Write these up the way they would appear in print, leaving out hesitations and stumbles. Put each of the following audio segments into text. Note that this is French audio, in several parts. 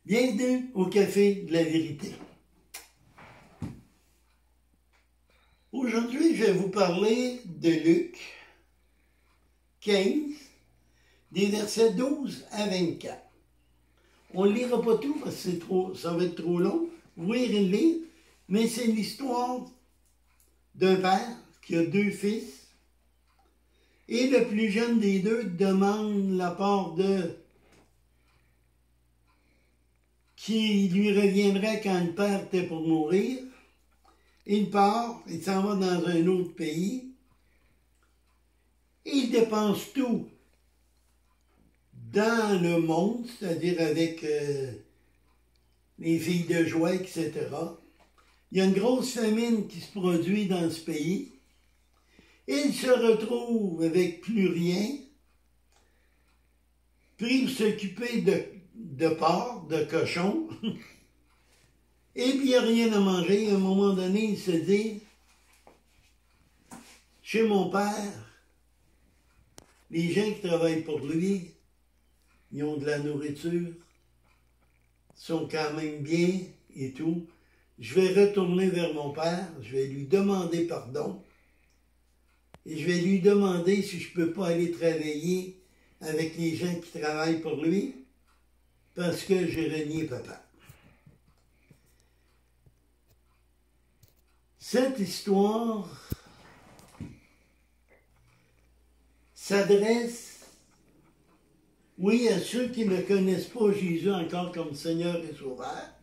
Bienvenue au Café de la Vérité. Aujourd'hui, je vais vous parler de Luc 15, des versets 12 à 24. On ne lira pas tout parce que ça va être trop long. Vous irez le lire, mais c'est l'histoire d'un père qui a deux fils. Et le plus jeune des deux demande la part de qui lui reviendrait quand le père était pour mourir. Il part, il s'en va dans un autre pays. Il dépense tout dans le monde, c'est-à-dire avec les filles de joie, etc. Il y a une grosse famine qui se produit dans ce pays. Il se retrouve avec plus rien, pris pour s'occuper de porc, de cochon. Et puis il n'y a rien à manger. À un moment donné, il se dit, chez mon père, les gens qui travaillent pour lui, ils ont de la nourriture, sont quand même bien et tout. Je vais retourner vers mon père, je vais lui demander pardon. Et je vais lui demander si je ne peux pas aller travailler avec les gens qui travaillent pour lui, parce que j'ai renié papa. Cette histoire s'adresse, oui, à ceux qui ne connaissent pas Jésus encore comme Seigneur et Sauveur,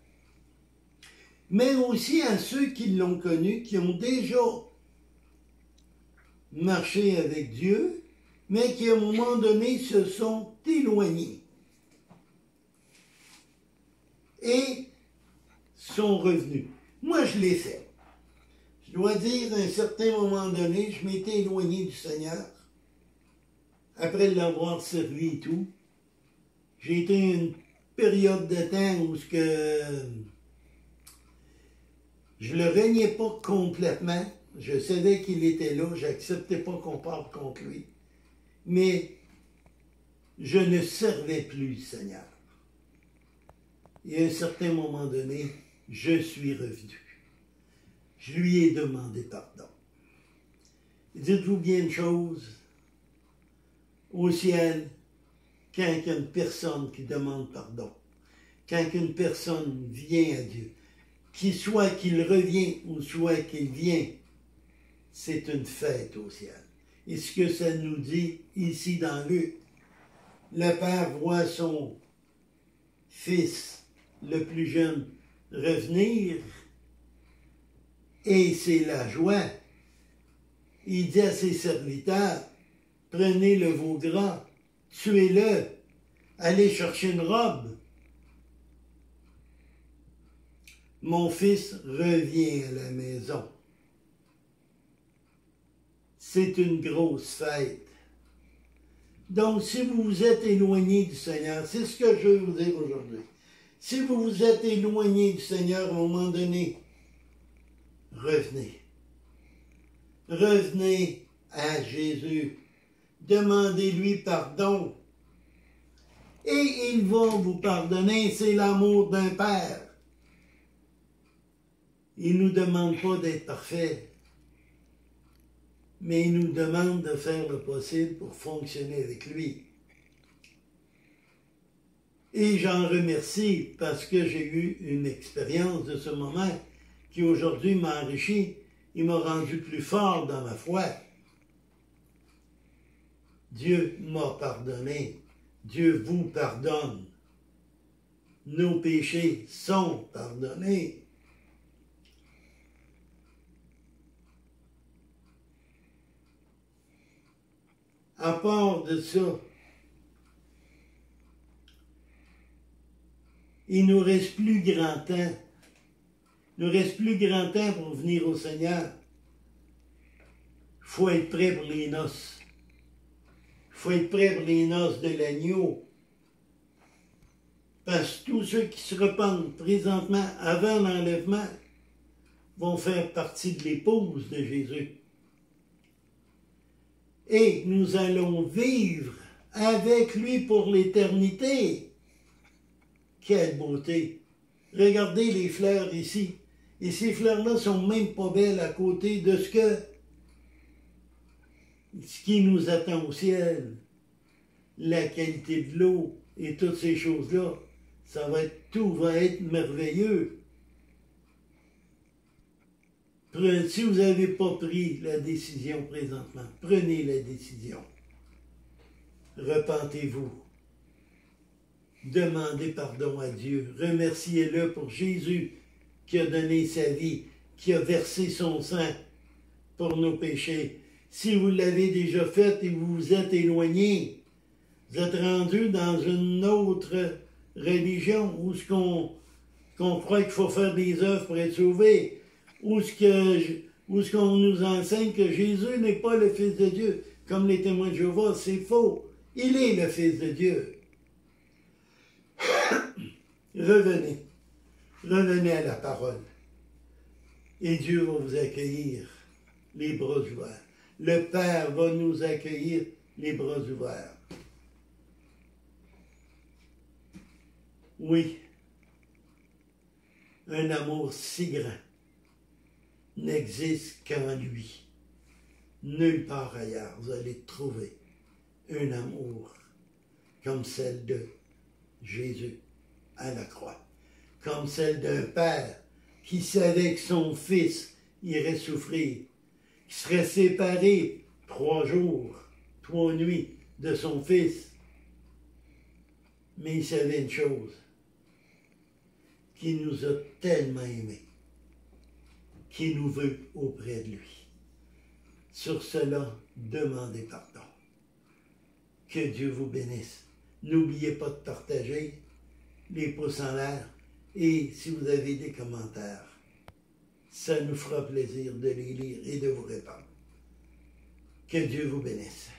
mais aussi à ceux qui l'ont connu, qui ont déjà marché avec Dieu, mais qui à un moment donné se sont éloignés et sont revenus. Moi, je l'ai fait. Je dois dire, à un certain moment donné, je m'étais éloigné du Seigneur, après l'avoir servi et tout. J'ai été une période de temps où je ne le régnais pas complètement. Je savais qu'il était là, je n'acceptais pas qu'on parle contre lui. Mais je ne servais plus le Seigneur. Et à un certain moment donné, je suis revenu. Je lui ai demandé pardon. Dites-vous bien une chose, au ciel, quand il y a une personne qui demande pardon, quand une personne vient à Dieu, soit qu'il revient ou soit qu'il vient, c'est une fête au ciel. Et ce que ça nous dit ici dans Luc, le père voit son fils, le plus jeune, revenir, et c'est la joie. Il dit à ses serviteurs, prenez le veau gras, tuez-le, allez chercher une robe. Mon fils revient à la maison. C'est une grosse fête. Donc, si vous vous êtes éloigné du Seigneur, c'est ce que je veux vous dire aujourd'hui. Si vous vous êtes éloigné du Seigneur à un moment donné, revenez. Revenez à Jésus. Demandez-lui pardon. Et il va vous pardonner. C'est l'amour d'un père. Il ne nous demande pas d'être parfait, mais il nous demande de faire le possible pour fonctionner avec lui. Et j'en remercie parce que j'ai eu une expérience de ce moment qui aujourd'hui m'a enrichi. Il m'a rendu plus fort dans ma foi. Dieu m'a pardonné. Dieu vous pardonne. Nos péchés sont pardonnés. À part de ça, il ne nous reste plus grand temps. Il ne nous reste plus grand temps pour venir au Seigneur. Il faut être prêt pour les noces. Il faut être prêt pour les noces de l'agneau. Parce que tous ceux qui se repentent présentement avant l'enlèvement vont faire partie de l'épouse de Jésus. Et nous allons vivre avec lui pour l'éternité. Quelle beauté! Regardez les fleurs ici. Et ces fleurs-là sont même pas belles à côté de ce qui nous attend au ciel. La qualité de l'eau et toutes ces choses-là, tout va être merveilleux. Si vous n'avez pas pris la décision présentement, prenez la décision. Repentez-vous. Demandez pardon à Dieu. Remerciez-le pour Jésus qui a donné sa vie, qui a versé son sang pour nos péchés. Si vous l'avez déjà fait et vous vous êtes éloigné, vous êtes rendu dans une autre religion où qu'on croit qu'il faut faire des œuvres pour être sauvé, où ce qu'on nous enseigne que Jésus n'est pas le Fils de Dieu, comme les témoins de Jéhovah, c'est faux. Il est le Fils de Dieu. Revenez. Revenez à la parole. Et Dieu va vous accueillir les bras ouverts. Le Père va nous accueillir les bras ouverts. Oui, un amour si grand n'existe qu'en lui. Nulle part ailleurs, vous allez trouver un amour comme celle de Jésus à la croix, comme celle d'un père qui savait que son fils irait souffrir, qui serait séparé 3 jours, 3 nuits de son fils. Mais il savait une chose, qu'il nous a tellement aimés, qu'il nous veut auprès de lui. Sur cela, demandez pardon. Que Dieu vous bénisse. N'oubliez pas de partager, les pouces en l'air, et si vous avez des commentaires, ça nous fera plaisir de les lire et de vous répondre. Que Dieu vous bénisse.